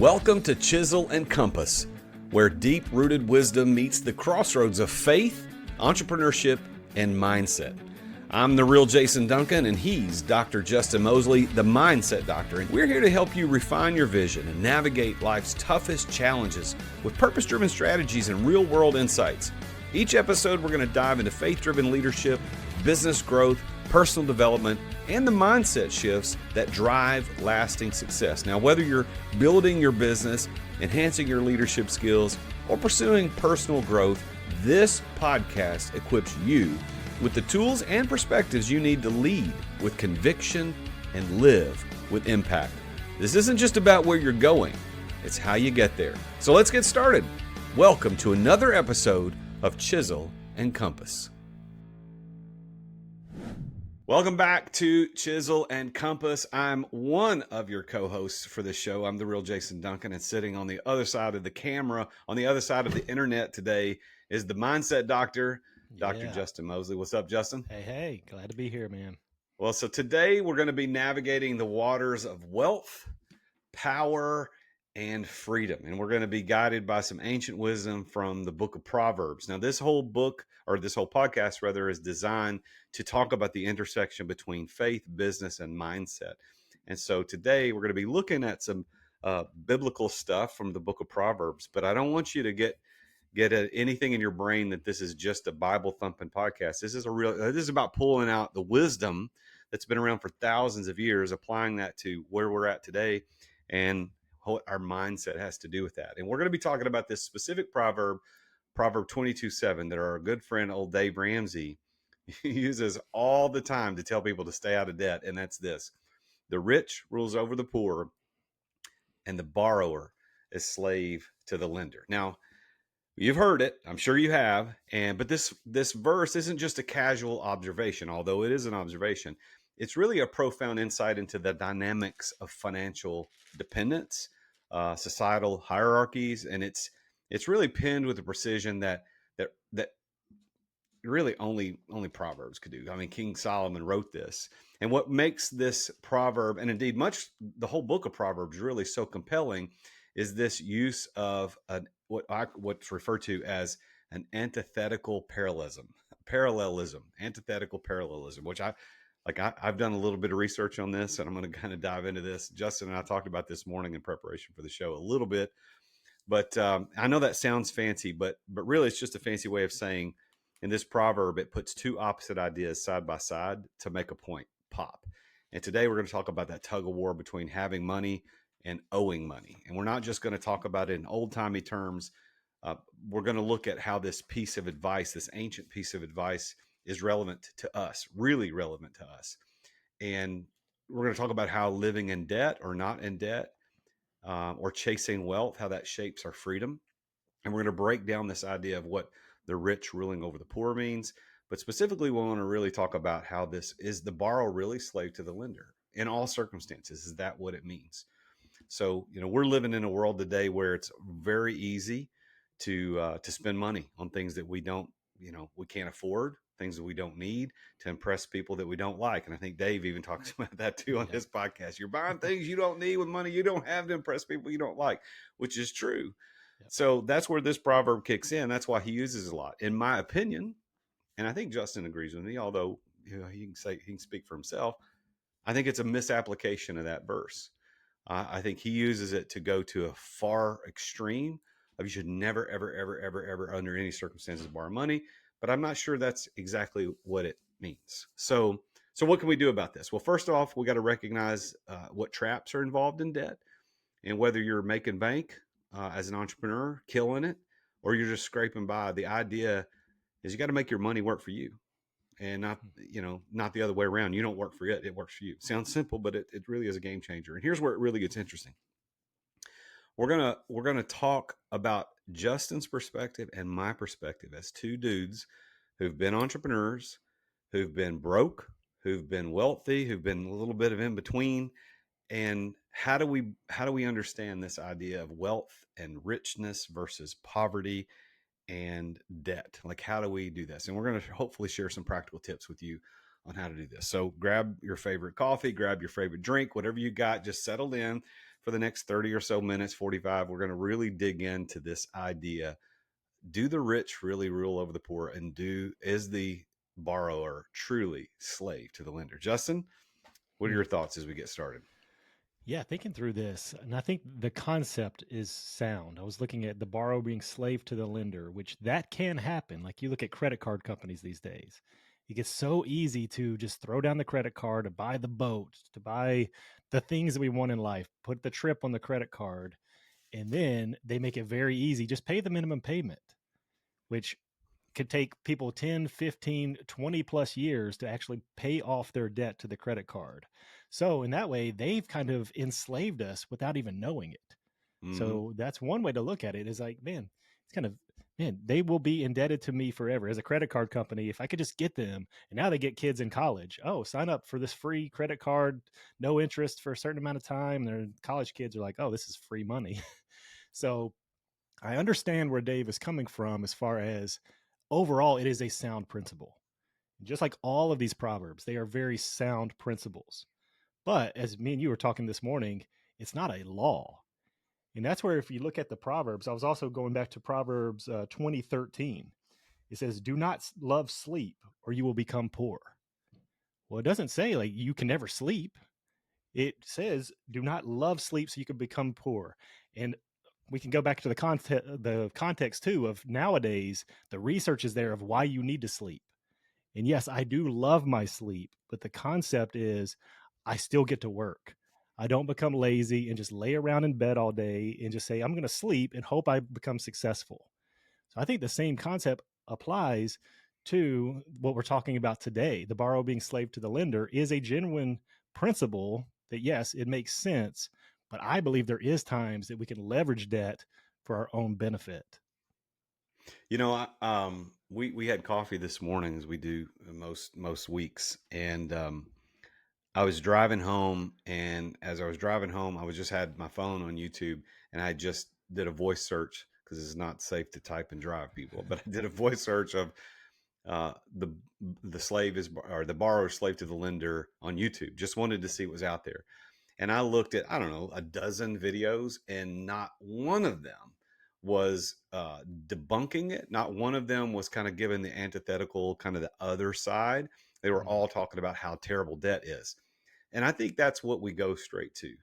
Welcome to Chisel Compass, where deep-rooted wisdom meets the crossroads of faith, entrepreneurship, and mindset. I'm the real Jason Duncan, and he's Dr. Justin Moseley, the Mindset Doctor. And we're here to help you refine your vision and navigate life's toughest challenges with purpose-driven strategies and real-world insights. Each episode, we're going to dive into faith-driven leadership, business growth, personal development, and the mindset shifts that drive lasting success. Now, whether you're building your business, enhancing your leadership skills, or pursuing personal growth, this podcast equips you with the tools and perspectives you need to lead with conviction and live with impact. This isn't just about where you're going, it's how you get there. So let's get started. Welcome to another episode of Chisel and Compass. Welcome back to Chisel and Compass. I'm one of your co-hosts for this show. I'm the real Jason Duncan, and sitting on the other side of the camera, on the other side of the internet today is the Mindset Doctor, Dr. Justin Moseley. What's up, Justin? Hey, glad to be here, man. Well, so today we're going to be navigating the waters of wealth, power, and freedom. And we're going to be guided by some ancient wisdom from the book of Proverbs. Now, this whole book, or this whole podcast rather, is designed to talk about the intersection between faith, business, and mindset. And so today we're going to be looking at some biblical stuff from the book of Proverbs, but I don't want you to get anything in your brain that this is just a Bible thumping podcast. This is about pulling out the wisdom that's been around for thousands of years, applying that to where we're at today, and what our mindset has to do with that. And we're going to be talking about this specific proverb, Proverb 22:7, that our good friend, old Dave Ramsey, uses all the time to tell people to stay out of debt. And that's this: the rich rules over the poor, and the borrower is slave to the lender. Now, you've heard it. I'm sure you have. But this verse isn't just a casual observation, although it is an observation. It's really a profound insight into the dynamics of financial dependence, societal hierarchies, and it's really penned with a precision that really only Proverbs could do. I mean, King Solomon wrote this, and what makes this proverb, and indeed the whole book of Proverbs, really so compelling, is this use of what's referred to as an antithetical parallelism, antithetical parallelism, which I've done a little bit of research on this, and I'm going to kind of dive into this. Justin and I talked about this morning in preparation for the show a little bit, but I know that sounds fancy, but really it's just a fancy way of saying, in this proverb, it puts two opposite ideas side by side to make a point pop. And today we're going to talk about that tug of war between having money and owing money. And we're not just going to talk about it in old-timey terms. We're going to look at how this piece of advice, this ancient piece of advice, is relevant to us, really relevant to us. And we're going to talk about how living in debt or not in debt, or chasing wealth, how that shapes our freedom. And we're going to break down this idea of what the rich ruling over the poor means. But specifically, we want to really talk about how this is the borrower really slave to the lender in all circumstances. Is that what it means? So, we're living in a world today where it's very easy to spend money on things that we can't afford, things that we don't need, to impress people that we don't like. And I think Dave even talks about that too on his podcast. You're buying things you don't need with money you don't have to impress people you don't like, which is true. Yep. So that's where this proverb kicks in. That's why he uses it a lot, in my opinion. And I think Justin agrees with me, although he can speak for himself. I think it's a misapplication of that verse. I think he uses it to go to a far extreme of you should never, ever, ever, ever, ever, under any circumstances, borrow money. But I'm not sure that's exactly what it means. So what can we do about this? Well, first off, we got to recognize what traps are involved in debt, and whether you're making bank as an entrepreneur, killing it, or you're just scraping by. The idea is you got to make your money work for you, and not the other way around. You don't work for it; it works for you. Sounds simple, but it really is a game changer. And here's where it really gets interesting. We're gonna talk about Justin's perspective and my perspective as two dudes who've been entrepreneurs, who've been broke, who've been wealthy, who've been a little bit of in between. And how do we understand this idea of wealth and richness versus poverty and debt? Like, how do we do this? And we're going to hopefully share some practical tips with you on how to do this. So grab your favorite coffee, grab your favorite drink, whatever you got, just settle in, for the next 30 or so minutes, 45, we're going to really dig into this idea. Do the rich really rule over the poor? And is the borrower truly slave to the lender? Justin, what are Hmm. your thoughts as we get started? Yeah, thinking through this, and I think the concept is sound. I was looking at the borrower being slave to the lender, which that can happen. Like you look at credit card companies these days, it gets so easy to just throw down the credit card to buy the boat, to buy the things that we want in life, put the trip on the credit card, and then they make it very easy. Just pay the minimum payment, which could take people 10, 15, 20 plus years to actually pay off their debt to the credit card. So in that way, they've kind of enslaved us without even knowing it. Hmm. So that's one way to look at it, is like, man, it's kind of, man, they will be indebted to me forever as a credit card company. If I could just get them, and now they get kids in college. Oh, sign up for this free credit card, no interest for a certain amount of time. Their college kids are like, oh, this is free money. So I understand where Dave is coming from as far as overall, it is a sound principle. Just like all of these proverbs, they are very sound principles. But as me and you were talking this morning, it's not a law. And that's where, if you look at the Proverbs, I was also going back to Proverbs 20:13. It says, do not love sleep or you will become poor. Well, it doesn't say like you can never sleep. It says, do not love sleep so you can become poor. And we can go back to the context too of nowadays, the research is there of why you need to sleep. And yes, I do love my sleep, but the concept is I still get to work. I don't become lazy and just lay around in bed all day and just say, I'm going to sleep and hope I become successful. So I think the same concept applies to what we're talking about today. The borrower being slave to the lender is a genuine principle that, yes, it makes sense, but I believe there is times that we can leverage debt for our own benefit. We had coffee this morning as we do most weeks, and I was driving home, and as I was driving home, I was just had my phone on YouTube, and I just did a voice search because it's not safe to type and drive, people. But I did a voice search of uh, the the borrower slave to the lender on YouTube. Just wanted to see what was out there, and I looked at, I don't know, a dozen videos, and not one of them was debunking it. Not one of them was kind of giving the antithetical, kind of the other side. They were Mm. all talking about how terrible debt is, and I think that's what we go straight to.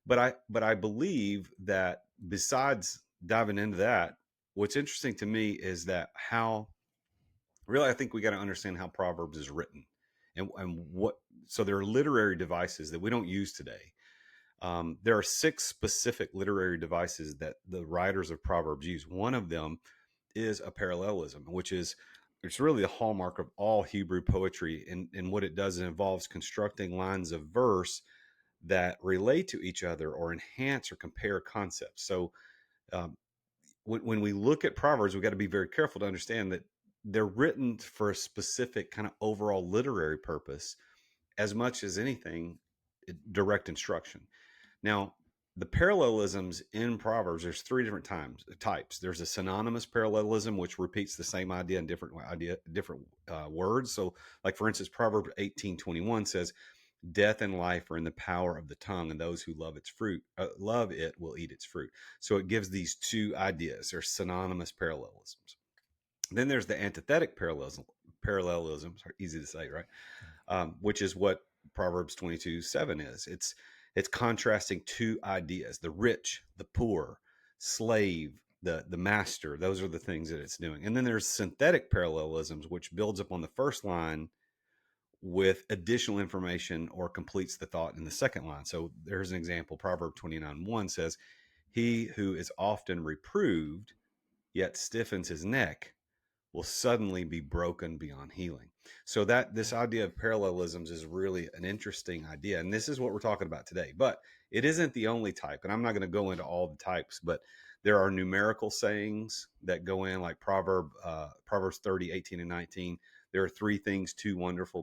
But I believe that besides diving into that, what's interesting to me is that how really I think we got to understand how Proverbs is written, and what. So there are literary devices that we don't use today. There are six specific literary devices that the writers of Proverbs use. One of them is a parallelism, which is it's really the hallmark of all Hebrew poetry. And what it does, it involves constructing lines of verse that relate to each other or enhance or compare concepts. So um, when we look at Proverbs, we got to be very careful to understand that they're written for a specific kind of overall literary purpose as much as anything, direct instruction. Now, the parallelisms in Proverbs, there's three different types. There's a synonymous parallelism, which repeats the same idea in different words. So, like for instance, Proverbs 18:21 says, "Death and life are in the power of the tongue, and those who love it will eat its fruit." So it gives these two ideas. They're synonymous parallelisms. Then there's the antithetic parallelism, sorry, easy to say, right? Which is what Proverbs 22:7 is. It's contrasting two ideas: the rich, the poor, slave, the master. Those are the things that it's doing. And then there's synthetic parallelisms, which builds up on the first line with additional information or completes the thought in the second line. So there's an example. Proverb 29:1 says, "He who is often reproved yet stiffens his neck will suddenly be broken beyond healing." So that this idea of parallelisms is really an interesting idea. And this is what we're talking about today. But it isn't the only type. And I'm not going to go into all the types, but there are numerical sayings that go in, like Proverbs 30:18 and 19. There are three things too wonderful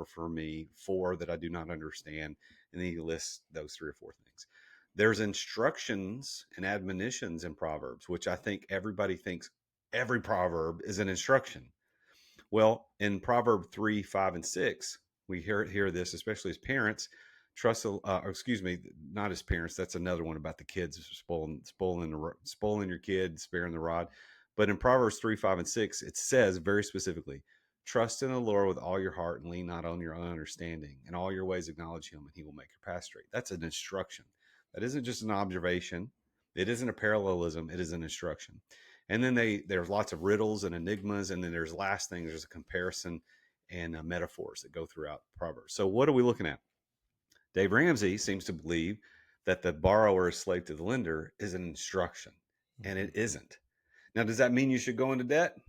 for me, four that I do not understand. And then he lists those three or four things. There's instructions and admonitions in Proverbs, which I think everybody thinks every proverb is an instruction. Well, in Proverb 3, 5, and 6, we hear this, especially as parents, or excuse me, not his parents. That's another one about the kids spoiling your kid, sparing the rod. But in Proverbs 3, 5, and 6, it says very specifically, trust in the Lord with all your heart and lean not on your own understanding. In all your ways acknowledge him and he will make your path straight. That's an instruction. That isn't just an observation. It isn't a parallelism. It is an instruction. And then there's lots of riddles and enigmas. And then there's last thing, there's a comparison and metaphors that go throughout Proverbs. So what are we looking at? Dave Ramsey seems to believe that the borrower is slave to the lender is an instruction, and Mhm. it isn't. Now, does that mean you should go into debt?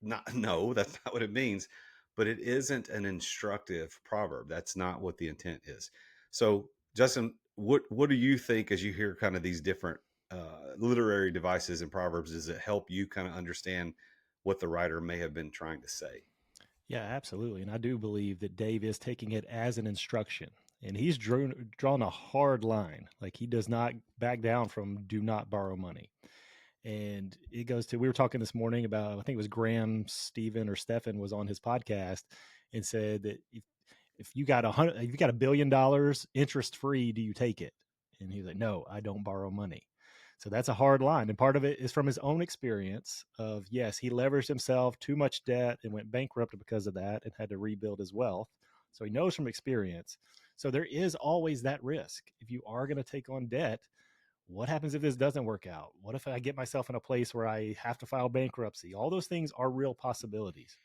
Not, no, that's not what it means. But it isn't an instructive proverb. That's not what the intent is. So, Justin, what do you think as you hear kind of these different literary devices in Proverbs? Does it help you kind of understand what the writer may have been trying to say? Yeah, absolutely. And I do believe that Dave is taking it as an instruction. And he's drawn a hard line. Like he does not back down from do not borrow money. And it goes to, we were talking this morning about, I think it was Graham, Stephen, or Stefan was on his podcast and said that if you got if you got $1 billion interest free, do you take it? And he's like, no, I don't borrow money. So that's a hard line. And part of it is from his own experience of, yes, he leveraged himself, too much debt, and went bankrupt because of that and had to rebuild his wealth. So he knows from experience. So there is always that risk. If you are going to take on debt, what happens if this doesn't work out? What if I get myself in a place where I have to file bankruptcy? All those things are real possibilities.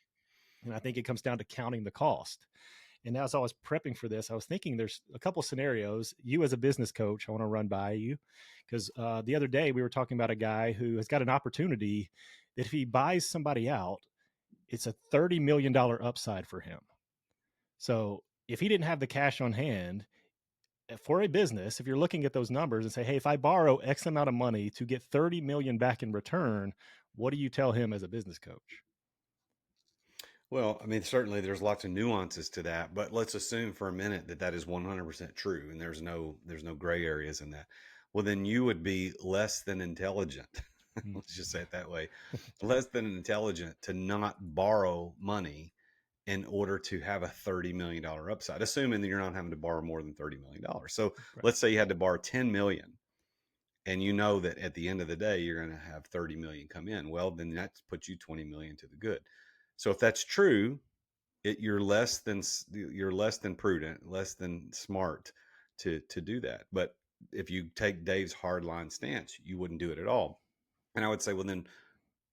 And I think it comes down to counting the cost. And as I was prepping for this, I was thinking there's a couple scenarios. You, as a business coach, I want to run by you because the other day we were talking about a guy who has got an opportunity that if he buys somebody out, it's a $30 million upside for him. So if he didn't have the cash on hand for a business, if you're looking at those numbers and say, hey, if I borrow X amount of money to get 30 million back in return, what do you tell him as a business coach? Well, I mean, certainly there's lots of nuances to that, but let's assume for a minute that that is 100% true and there's no gray areas in that. Well, then you would be less than intelligent. Mm. Let's just say it that way. Less than intelligent to not borrow money in order to have a $30 million upside, assuming that you're not having to borrow more than $30 million. So Right. let's say you had to borrow 10 million and you know that at the end of the day you're going to have 30 million come in. Well, then that puts you 20 million to the good. So if that's true, you're less than prudent, less than smart to do that. But if you take Dave's hardline stance, you wouldn't do it at all. And I would say, well,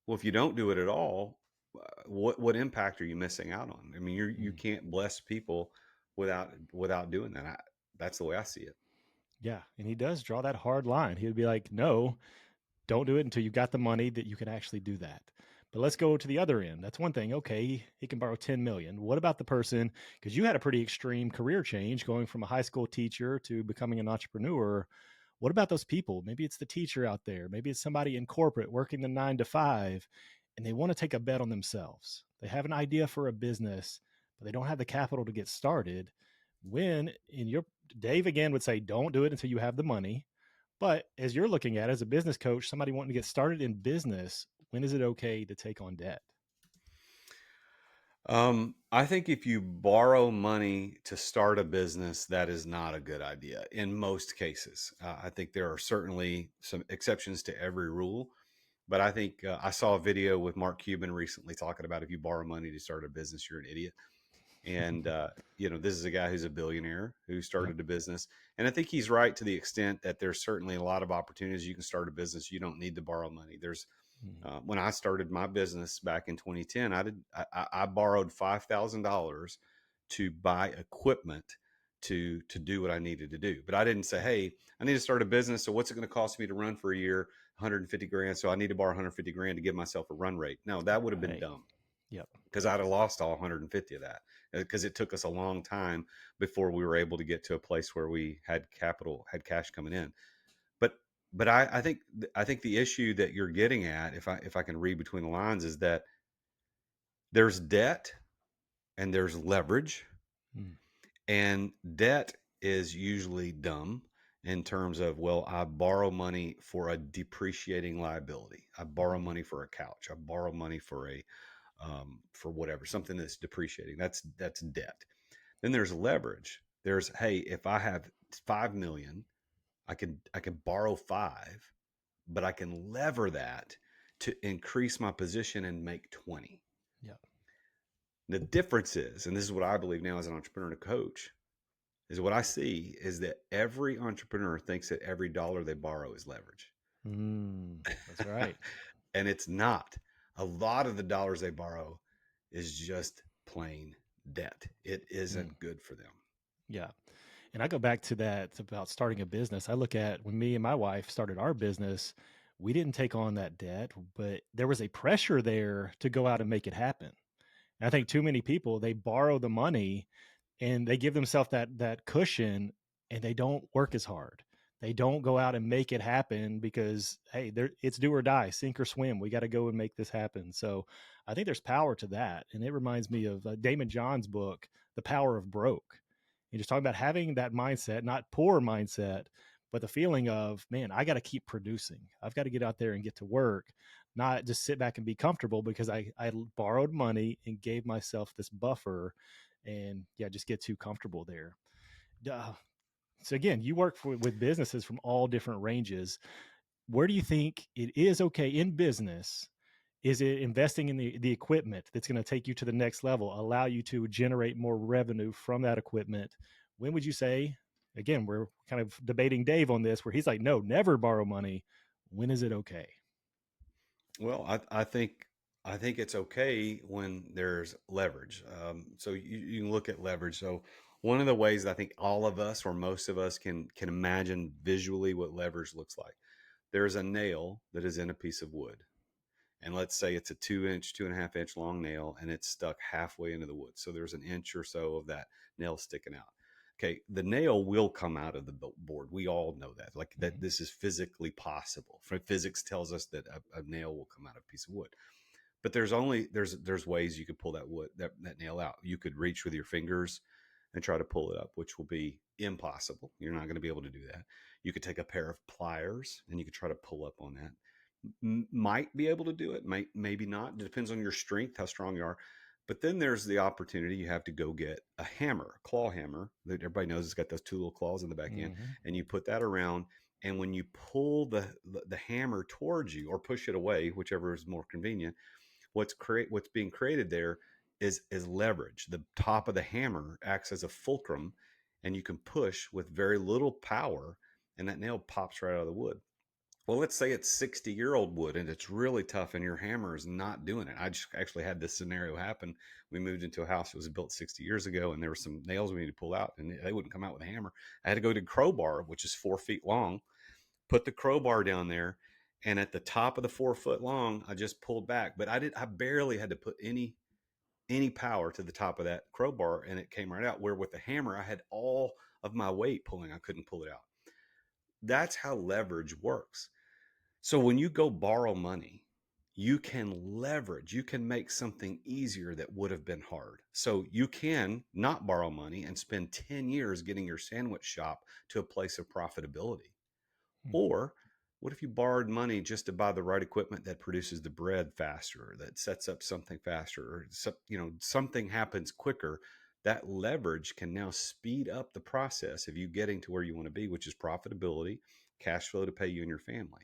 if you don't do it at all, what impact are you missing out on? I mean, you Mm. can't bless people without doing that. That's the way I see it. Yeah. And he does draw that hard line. He would be like, no, don't do it until you've got the money that you can actually do that. But let's go to the other end. That's one thing. Okay, he can borrow 10 million. What about the person? Because you had a pretty extreme career change going from a high school teacher to becoming an entrepreneur. What about those people? Maybe it's the teacher out there. Maybe it's somebody in corporate working the 9 to 5, and they want to take a bet on themselves. They have an idea for a business, but they don't have the capital to get started. When in your Dave again would say, don't do it until you have the money. But as you're looking at as a business coach, somebody wanting to get started in business, when is it okay to take on debt? I think if you borrow money to start a business, that is not a good idea in most cases. I think there are certainly some exceptions to every rule, but I think I saw a video with Mark Cuban recently talking about if you borrow money to start a business, you're an idiot. And this is a guy who's a billionaire who Yep. started a business, and I think he's right to the extent that there's certainly a lot of opportunities. You can start a business, you don't need to borrow money. There's Mm. when I started my business back in 2010, I borrowed $5,000 to buy equipment to do what I needed to do. But I didn't say, hey, I need to start a business. So what's it going to cost me to run for a year? 150 grand. So I need to borrow 150 grand to give myself a run rate. No, that would have been Right. dumb Yep. because I'd have lost all 150 of that because it took us a long time before we were able to get to a place where we had cash coming in. But I think the issue that you're getting at, if I can read between the lines, is that there's debt and there's leverage, Mm. and debt is usually dumb in terms of, well, I borrow money for a depreciating liability. I borrow Mm. money for a couch. I borrow money for whatever, something that's depreciating. That's debt. Then there's leverage. There's, hey, if I have 5 million, I can borrow 5, but I can lever that to increase my position and make 20. Yeah. The difference is, and this is what I believe now as an entrepreneur and a coach, is what I see is that every entrepreneur thinks that every dollar they borrow is leverage. That's right. And it's not. A lot of the dollars they borrow is just plain debt. It Mm, isn't good for them. yeah. And I go back to that about starting a business. I look at when me and my wife started our business, we didn't take on that debt, but there was a pressure there to go out and make it happen. And I think too many people, they borrow the money and they give themselves that cushion and they don't work as hard. They don't go out and make it happen because hey, it's do or die, sink or swim. We got to go and make this happen. So I think there's power to that, and it reminds me of Damon John's book, The Power of Broke. And just talking about having that mindset, not poor mindset, but the feeling of man, I got to keep producing. I've got to get out there and get to work, not just sit back and be comfortable because I borrowed money and gave myself this buffer and yeah, just get too comfortable there. Uh, so again, you work with businesses from all different ranges. Where do you think it is okay in business? Is it investing in the equipment that's going to take you to the next level, allow you to generate more revenue from that equipment? When would you say, again, we're kind of debating Dave on this, where he's like, no, never borrow money. When is it okay? Well, I think it's okay when there's leverage. So you can look at leverage. So one of the ways I think all of us or most of us can imagine visually what leverage looks like. There's a nail that is in a piece of wood, and let's say it's a 2 inch, 2.5 inch long nail, and it's stuck halfway into the wood. So there's an inch or so of that nail sticking out. Okay, the nail will come out of the board. We all know that, like that. Mm-hmm. This is physically possible. Physics tells us that a nail will come out of a piece of wood. But there's ways you could pull that wood that nail out. You could reach with your fingers and try to pull it up, which will be impossible. You're not going to be able to do that. You could take a pair of pliers and you could try to pull up on that. Might be able to do it, might maybe not. It depends on your strength, how strong you are. But then there's the opportunity you have to go get a hammer, a claw hammer that everybody knows it's got those two little claws in the back end, Mm-hmm. and you put that around. And when you pull the hammer towards you or push it away, whichever is more convenient, what's being created there is leverage. The top of the hammer acts as a fulcrum, and you can push with very little power, and that nail pops right out of the wood. Well, let's say it's 60-year-old wood and it's really tough and your hammer is not doing it. I just actually had this scenario happen. We moved into a house that was built 60 years ago and there were some nails we needed to pull out and they wouldn't come out with a hammer. I had to go to crowbar, which is 4 feet long, put the crowbar down there. And at the top of the 4 foot long, I just pulled back, but I barely had to put any power to the top of that crowbar and it came right out. Where with the hammer, I had all of my weight pulling. I couldn't pull it out. That's how leverage works. So when you go borrow money, you can leverage, you can make something easier that would have been hard. So you can not borrow money and spend 10 years getting your sandwich shop to a place of profitability. Or what if you borrowed money just to buy the right equipment that produces the bread faster, that sets up something faster, or something happens quicker? That leverage can now speed up the process of you getting to where you want to be, which is profitability, cash flow to pay you and your family.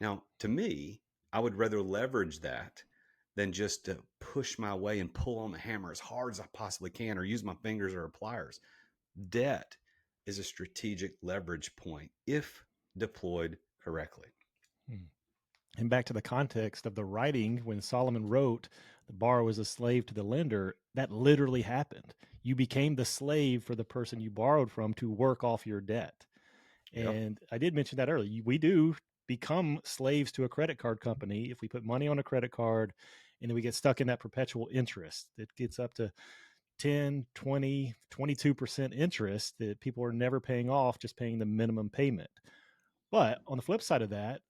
Now, to me, I would rather leverage that than just to push my way and pull on the hammer as hard as I possibly can or use my fingers or pliers. Debt is a strategic leverage point if deployed correctly. Mm-hmm. And back to the context of the writing, when Solomon wrote, the borrower was a slave to the lender, that literally happened. You became the slave for the person you borrowed from to work off your debt. Yep. And I did mention that earlier. We do become slaves to a credit card company if we put money on a credit card and then we get stuck in that perpetual interest. It gets up to 10, 20, 22% interest that people are never paying off, just paying the minimum payment. But on the flip side of that,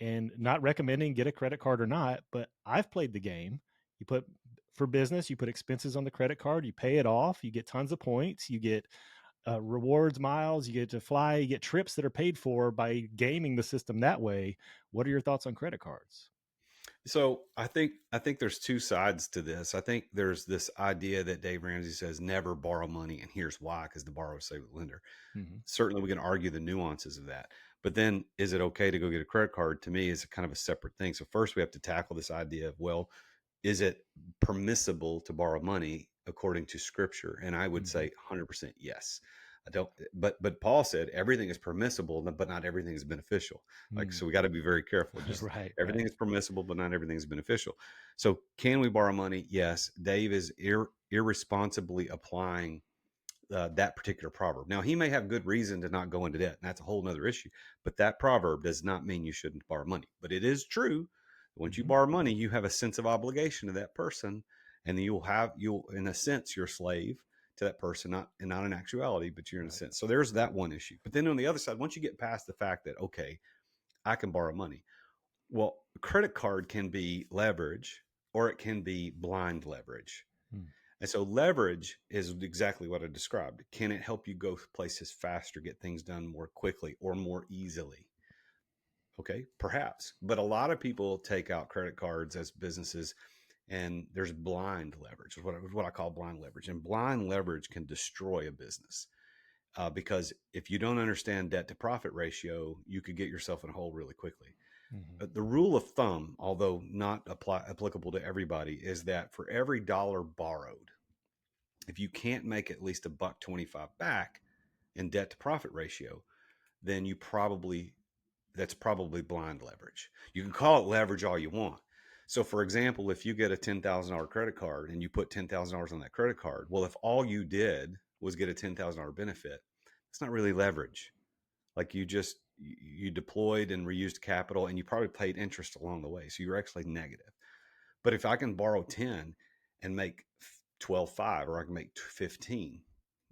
and not recommending get a credit card or not, but I've played the game. You put for business, you put expenses on the credit card, you pay it off, you get tons of points, you get rewards miles, you get to fly, you get trips that are paid for by gaming the system that way. What are your thoughts on credit cards? So I think there's two sides to this. I think there's this idea that Dave Ramsey says never borrow money, and here's why: because the borrower is save the lender. Hmm. Certainly, we can argue the nuances of that. But then, is it okay to go get a credit card? To me, is kind of a separate thing. So first, we have to tackle this idea of, well, is it permissible to borrow money according to Scripture? And I would Hmm. say 100% yes. I don't, but Paul said everything is permissible, but not everything is beneficial. Like, Mm. so we got to be very careful. Just Right, everything right. is permissible, but not everything is beneficial. So, can we borrow money? Yes. Dave is irresponsibly applying that particular proverb. Now, he may have good reason to not go into debt, and that's a whole nother issue. But that proverb does not mean you shouldn't borrow money. But it is true. Once you Hmm. borrow money, you have a sense of obligation to that person, and you'll, in a sense, you're a slave to that person, not in actuality, but you're in a Right. sense. So there's that one issue. But then on the other side, once you get past the fact that, okay, I can borrow money, well, a credit card can be leverage or it can be blind leverage. Mm. And so leverage is exactly what I described. Can it help you go places faster, get things done more quickly or more easily? Okay, perhaps. But a lot of people take out credit cards as businesses, and there's blind leverage, what I call blind leverage. And blind leverage can destroy a business because if you don't understand debt to profit ratio, you could get yourself in a hole really quickly. Hmm. The rule of thumb, although not applicable to everybody, is that for every dollar borrowed, if you can't make at least $1.25 back in debt to profit ratio, then that's probably blind leverage. You can call it leverage all you want. So, for example, if you get a $10,000 credit card and you put $10,000 on that credit card, well, if all you did was get a $10,000 benefit, it's not really leverage. Like you deployed and reused capital, and you probably paid interest along the way, so you're actually negative. But if I can borrow 10 and make 12.5, or I can make 15,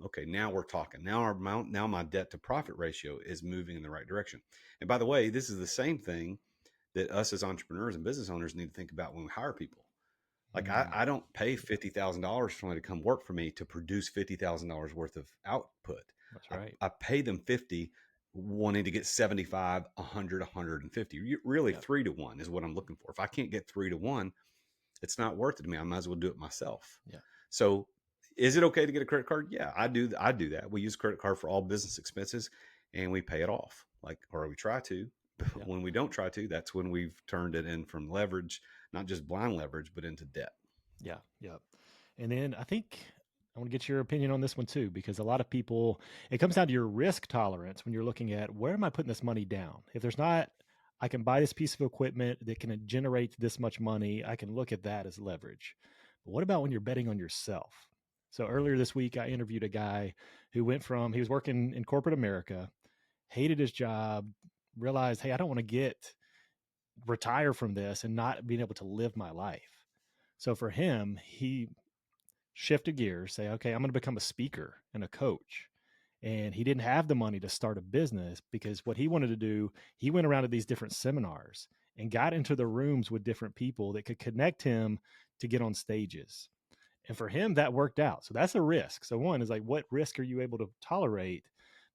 okay, now we're talking. Now my debt to profit ratio is moving in the right direction. And by the way, this is the same thing that us as entrepreneurs and business owners need to think about when we hire people. Like Mm. I don't pay $50,000 for somebody to come work for me to produce $50,000 worth of output. That's I, right. I pay them 50, wanting to get 75, 100, 150. Really, Yep. 3 to 1 is what I'm looking for. If I can't get 3 to 1, it's not worth it to me. I might as well do it myself. Yeah. So, is it okay to get a credit card? Yeah, I do. I do that. We use a credit card for all business expenses, and we pay it off. Or we try to. Yeah. When we don't try to, that's when we've turned it in from leverage, not just blind leverage, but into debt. Yeah. Yeah. And then I think I want to get your opinion on this one too, because a lot of people, it comes down to your risk tolerance when you're looking at where am I putting this money down? If there's not, I can buy this piece of equipment that can generate this much money, I can look at that as leverage. But what about when you're betting on yourself? So earlier this week, I interviewed a guy who he was working in corporate America, hated his job, realized, hey, I don't want to retire from this and not being able to live my life. So for him, he shifted gears, say, okay, I'm going to become a speaker and a coach. And he didn't have the money to start a business because what he wanted to do, he went around to these different seminars and got into the rooms with different people that could connect him to get on stages. And for him, that worked out. So that's a risk. So one is like, what risk are you able to tolerate?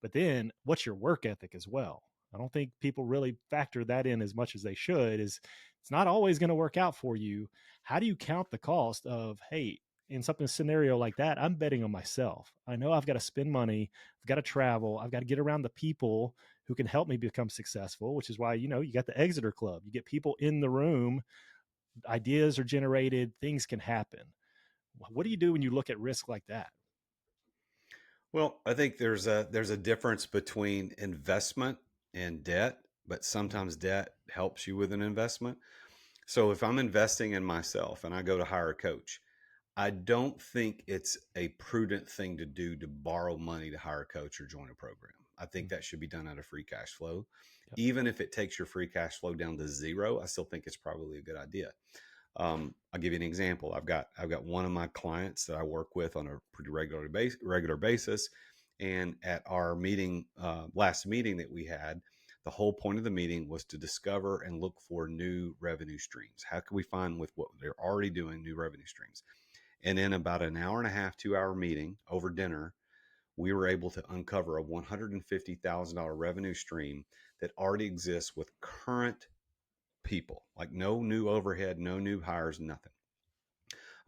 But then what's your work ethic as well? I don't think people really factor that in as much as they should. Is it's not always going to work out for you. How do you count the cost of, hey, in something scenario like that, I'm betting on myself. I know I've got to spend money, I've got to travel, I've got to get around the people who can help me become successful, which is why, you got the Exeter Club. You get people in the room, ideas are generated, things can happen. What do you do when you look at risk like that? Well, I think there's a difference between investment and debt, but Mm. sometimes debt helps you with an investment. So if I'm investing in myself and I go to hire a coach, I don't think it's a prudent thing to do to borrow money to hire a coach or join a program. I think Mm. that should be done out of free cash flow. Yep. Even if it takes your free cash flow down to zero, I still think it's probably a good idea. I'll give you an example. I've got one of my clients that I work with on a pretty regular basis, and at our meeting, last meeting that we had, the whole point of the meeting was to discover and look for new revenue streams. How can we find, with what they're already doing, new revenue streams? And in about an hour and a half, 2 hour meeting over dinner, we were able to uncover a $150,000 revenue stream that already exists with current people, like no new overhead, no new hires, nothing.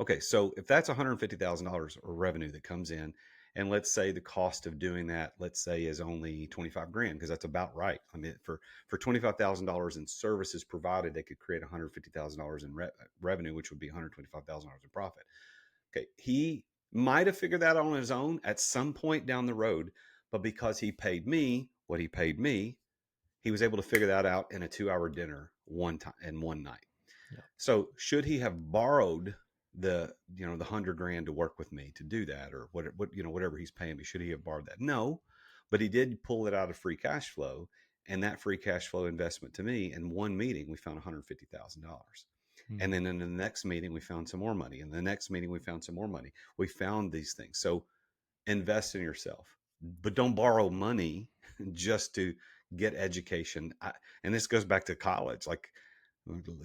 Okay, so if that's $150,000 of revenue that comes in, and let's say the cost of doing that, let's say, is only 25 grand, because that's about right. I mean, for $25,000 in services provided, they could create $150,000 in revenue, which would be $125,000 in profit. Okay, he might have figured that out on his own at some point down the road, but because he paid me what he paid me, he was able to figure that out in a 2-hour dinner one time and one night. Yeah. So should he have borrowed the 100 grand to work with me to do that, or whatever he's paying me? Should he have borrowed that? No, but he did pull it out of free cash flow, and that free cash flow investment to me, in one meeting we found $150,000. And Mm. then in the next meeting we found some more money, and the next meeting we found some more money. We found these things. So invest in yourself, but don't borrow money just to get education. And this goes back to college. Like,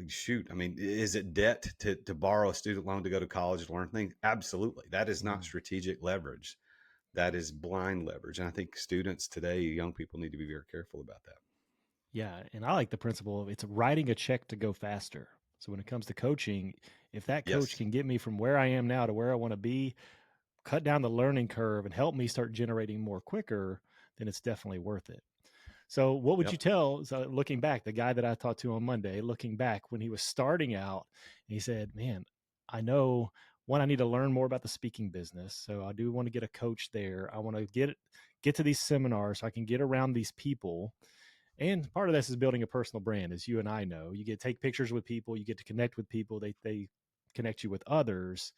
shoot, I mean, is it debt to borrow a student loan to go to college to learn things? Absolutely. That is not Mm. strategic leverage. That is blind leverage. And I think students today, young people, need to be very careful about that. Yeah, and I like the principle of it's writing a check to go faster. So when it comes to coaching, if that coach Yes. can get me from where I am now to where I want to be, cut down the learning curve and help me start generating more quicker, then it's definitely worth it. So what would you Yep. tell, so looking back, the guy that I talked to on Monday, looking back when he was starting out, he said, man, I know one, I need to learn more about the speaking business. So I do want to get a coach there. I want to get to these seminars so I can get around these people. And part of this is building a personal brand, as you and I know. You get to take pictures with people, you get to connect with people, they connect you with others.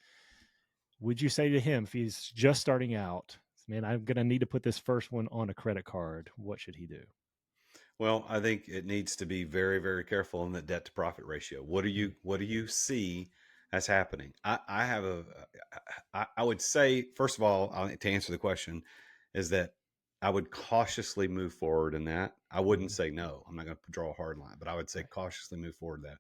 Would you say to him, if he's just starting out, man, I'm going to need to put this first one on a credit card, what should he do? Well, I think it needs to be very, very careful in the debt to profit ratio. Mm. What do you see as happening? I have I would say, first of all, to answer the question, is that I would cautiously move forward in that. I wouldn't Mm. say no. I'm not going to draw a hard line, but I would say Right. cautiously move forward that,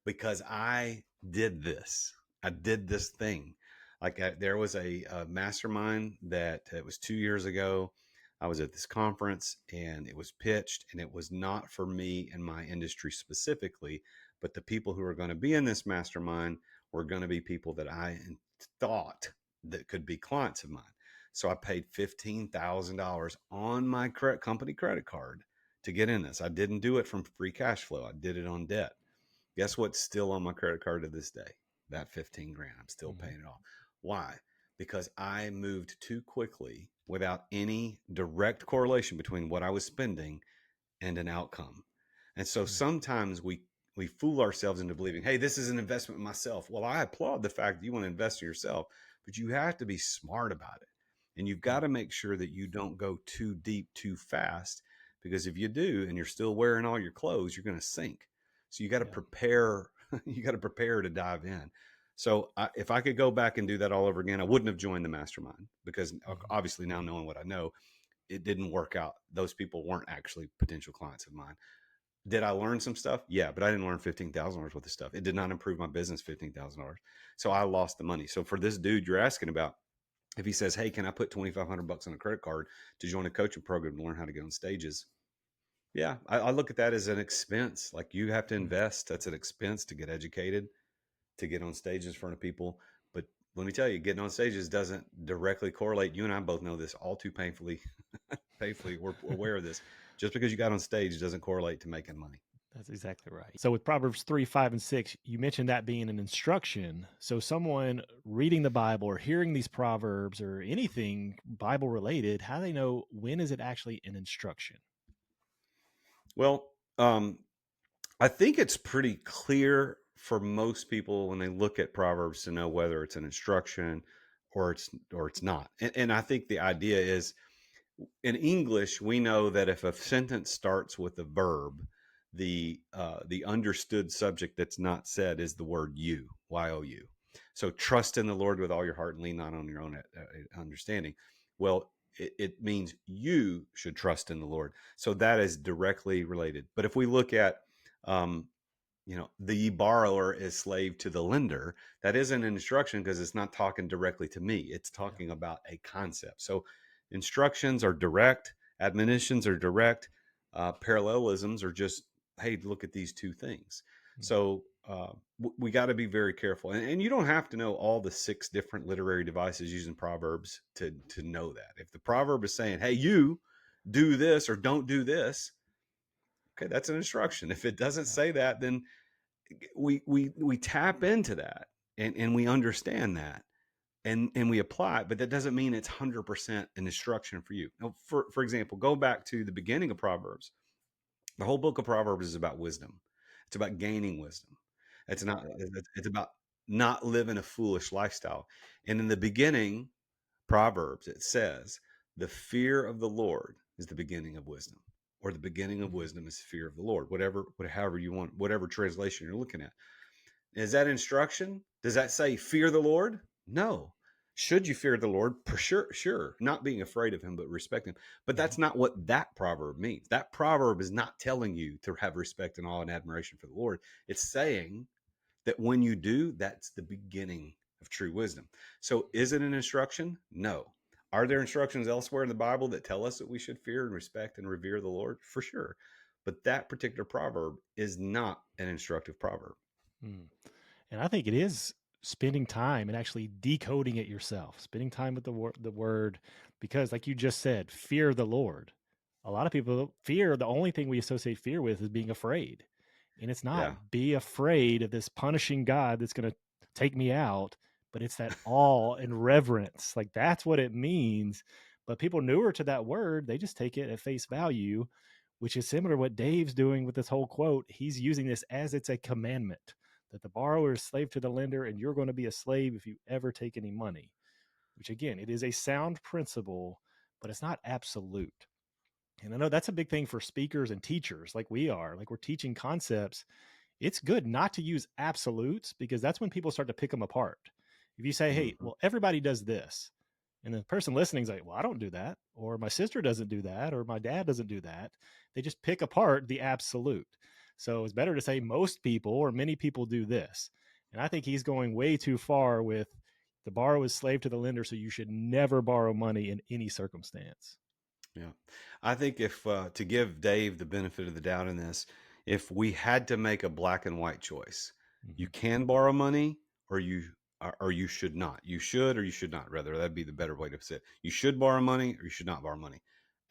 because I did this. I did this thing. Like, there was a mastermind that it was 2 years ago. I was at this conference and it was pitched, and it was not for me and my industry specifically, but the people who are going to be in this mastermind were going to be people that I thought that could be clients of mine. So I paid $15,000 on my company credit card to get in this. I didn't do it from free cash flow. I did it on debt. Guess what's still on my credit card to this day? That 15 grand. I'm still Mm-hmm. paying it off. Why? Because I moved too quickly without any direct correlation between what I was spending and an outcome. And so sometimes we fool ourselves into believing, hey, this is an investment in myself. Well, I applaud the fact that you want to invest in yourself, but you have to be smart about it. And you've got to make sure that you don't go too deep too fast, because if you do and you're still wearing all your clothes, you're going to sink. So you got to Yeah. prepare. You got to prepare to dive in. So if I could go back and do that all over again, I wouldn't have joined the mastermind, because Mm-hmm. obviously, now knowing what I know, it didn't work out. Those people weren't actually potential clients of mine. Did I learn some stuff? Yeah, but I didn't learn $15,000 worth of stuff. It did not improve my business $15,000. So I lost the money. So for this dude you're asking about, if he says, "Hey, can I put 2,500 bucks on a credit card to join a coaching program to learn how to get on stages?" Yeah, I look at that as an expense. Like, you have to invest. That's an expense to get educated, to get on stages in front of people. But let me tell you, getting on stages doesn't directly correlate. You and I both know this all too painfully. Painfully, we're aware of this. Just because you got on stage doesn't correlate to making money. That's exactly right. So with Proverbs 3, 5, and 6, you mentioned that being an instruction. So someone reading the Bible or hearing these proverbs or anything Bible related, how do they know when is it actually an instruction? Well, I think it's pretty clear for most people when they look at Proverbs to know whether it's an instruction or it's not. And I think the idea is, in English, we know that if a sentence starts with a verb, the understood subject that's not said is the word you, you. So trust in the Lord with all your heart and lean not on your own understanding. Well, it means you should trust in the Lord. So that is directly related. But if we look at the borrower is slave to the lender, that is an instruction, because it's not talking directly to me. It's Yeah. talking about a concept. So instructions are direct, admonitions are direct, parallelisms are just hey, look at these two things. Mm. So we got to be very careful, and you don't have to know all the 6 different literary devices using Proverbs to know that. If the proverb is saying, hey, you do this or don't do this, okay, that's an instruction. If it doesn't Yeah. say that, then we tap into that, and we understand that, and we apply it, but that doesn't mean it's 100% an instruction for you. Now, for example, go back to the beginning of Proverbs. The whole book of Proverbs is about wisdom. It's about gaining wisdom. It's about not living a foolish lifestyle. And in the beginning, Proverbs, it says, the fear of the Lord is the beginning of wisdom, or the beginning of Mhm. wisdom is fear of the Lord, however you want, whatever translation you're looking at. Is that instruction? Does that say fear the Lord? No. Should you fear the Lord? For sure, sure. Not being afraid of him, but respect him. But Mhm. that's not what that proverb means. That proverb is not telling you to have respect and awe and admiration for the Lord. It's saying that when you do, that's the beginning of true wisdom. So is it an instruction? No. Are there instructions elsewhere in the Bible that tell us that we should fear and respect and revere the Lord? For sure. But that particular proverb is not an instructive proverb. Mm. And I think it is spending time and actually decoding it yourself, spending time with the word, because like you just said, fear the Lord. A lot of people fear, the only thing we associate fear with is being afraid. And it's not Yeah. be afraid of this punishing God that's going to take me out, but it's that awe and reverence. Like that's what it means. But people newer to that word, they just take it at face value, which is similar to what Dave's doing with this whole quote. He's using this as it's a commandment that the borrower is slave to the lender and you're going to be a slave if you ever take any money, which again, it is a sound principle, but it's not absolute. And I know that's a big thing for speakers and teachers like we are, like we're teaching concepts. It's good not to use absolutes because that's when people start to pick them apart. If you say, hey, Mhm. well, everybody does this, and the person listening is like, well, I don't do that, or my sister doesn't do that, or my dad doesn't do that, they just pick apart the absolute. So it's better to say most people or many people do this. And I think he's going way too far with the borrower is slave to the lender, so you should never borrow money in any circumstance. Yeah. I think if to give Dave the benefit of the doubt in this, if we had to make a black and white choice, you Mhm. can borrow money or you should not. You should or you should not. Rather, that'd be the better way to say it. You should borrow money or you should not borrow money.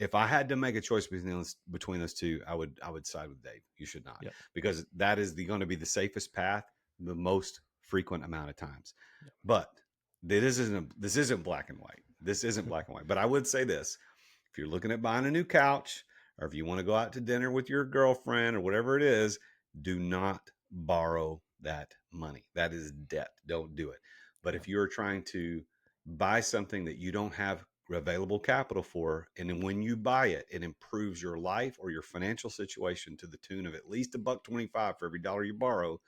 If I had to make a choice between those two, I would side with Dave. You should not, Yep. because that is going to be the safest path the most frequent amount of times. Yep. But this isn't black and white. This isn't black and white. But I would say this: if you're looking at buying a new couch, or if you want to go out to dinner with your girlfriend or whatever it is, do not borrow that money. That is debt. Don't do it. But Yep. if you're trying to buy something that you don't have available capital for, and then when you buy it, it improves your life or your financial situation to the tune of at least $1.25 for every dollar you borrow,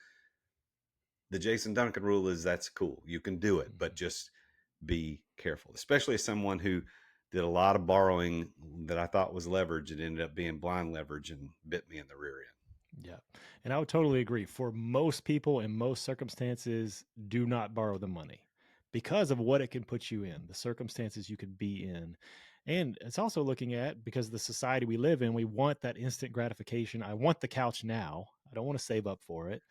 the Jason Duncan rule is that's cool. You can do it, but Mhm. just be careful, especially as someone who did a lot of borrowing that I thought was leverage and ended up being blind leverage and bit me in the rear end. Yeah. And I would totally agree. For most people in most circumstances, do not borrow the money because of what it can put you in, the circumstances you could be in. And it's also looking at because the society we live in, we want that instant gratification. I want the couch now. I don't want to save up for it.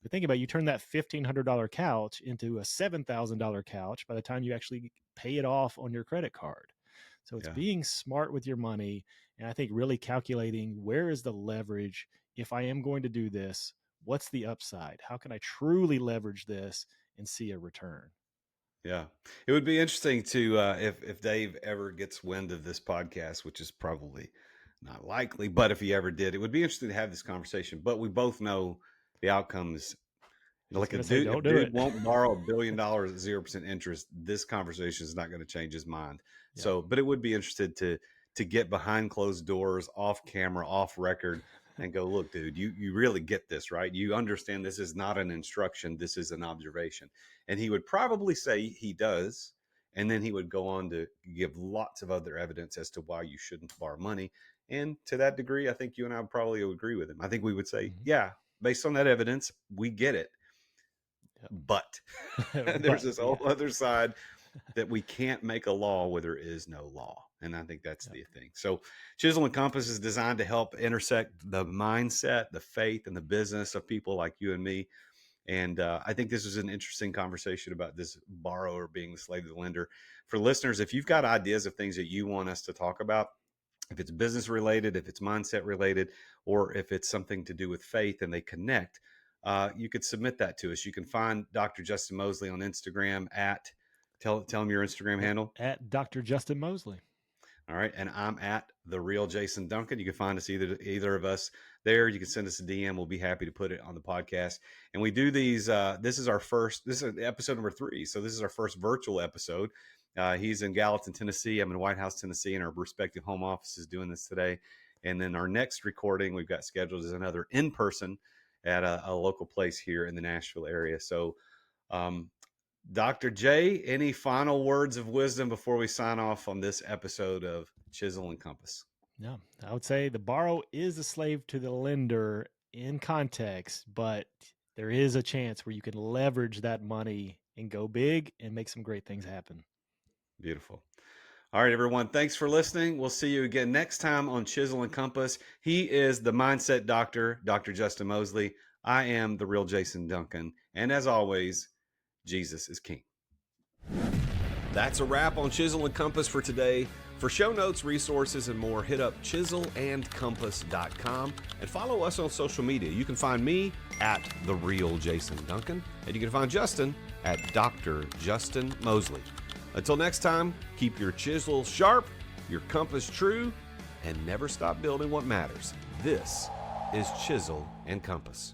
But think about it, you turn that $1,500 couch into a $7,000 couch by the time you actually pay it off on your credit card. So it's Yeah. being smart with your money. And I think really calculating where is the leverage. If I am going to do this, what's the upside? How can I truly leverage this and see a return? Yeah. It would be interesting to, if Dave ever gets wind of this podcast, which is probably not likely, but if he ever did, it would be interesting to have this conversation. But we both know the outcome is, He's like, going a to say, dude, don't if do dude it. won't borrow $1 billion at 0% interest, this conversation is not going to change his mind. Yep. So, but it would be interested to get behind closed doors, off camera, off record, and go, look, dude, you really get this, right? You understand this is not an instruction, this is an observation. And he would probably say he does, and then he would go on to give lots of other evidence as to why you shouldn't borrow money. And to that degree, I think you and I would probably agree with him. I think we would say, Mhm. yeah, based on that evidence, we get it, but Yep. there's But this whole yeah. other side that we can't make a law where there is no law. And I think that's Yep. the thing. So Chisel and Compass is designed to help intersect the mindset, the faith, and the business of people like you and me. And I think this was an interesting conversation about this borrower being the slave to the lender. For listeners, if you've got ideas of things that you want us to talk about, if it's business related, if it's mindset related, or if it's something to do with faith and they connect, you could submit that to us. You can find Dr. Justin Moseley on Instagram at, tell him your Instagram handle. At Dr. Justin Moseley. All right. And I'm at the real Jason Duncan. You can find us either of us there. You can send us a DM. We'll be happy to put it on the podcast. And we do these. This is episode number 3. So this is our first virtual episode. He's in Gallatin, Tennessee. I'm in White House, Tennessee, and our respective home offices doing this today. And then our next recording we've got scheduled is another in person at a local place here in the Nashville area. So, Dr. J, any final words of wisdom before we sign off on this episode of Chisel and Compass? No, I would say the borrow is a slave to the lender in context, but there is a chance where you can leverage that money and go big and make some great things happen. Beautiful. All right, everyone. Thanks for listening. We'll see you again next time on Chisel and Compass. He is the mindset doctor, Dr. Justin Moseley. I am the real Jason Duncan. And as always, Jesus is King. That's a wrap on Chisel and Compass for today. For show notes, resources, and more, hit up chiselandcompass.com and follow us on social media. You can find me at The Real Jason Duncan, and you can find Justin at Dr. Justin Moseley. Until next time, keep your chisel sharp, your compass true, and never stop building what matters. This is Chisel and Compass.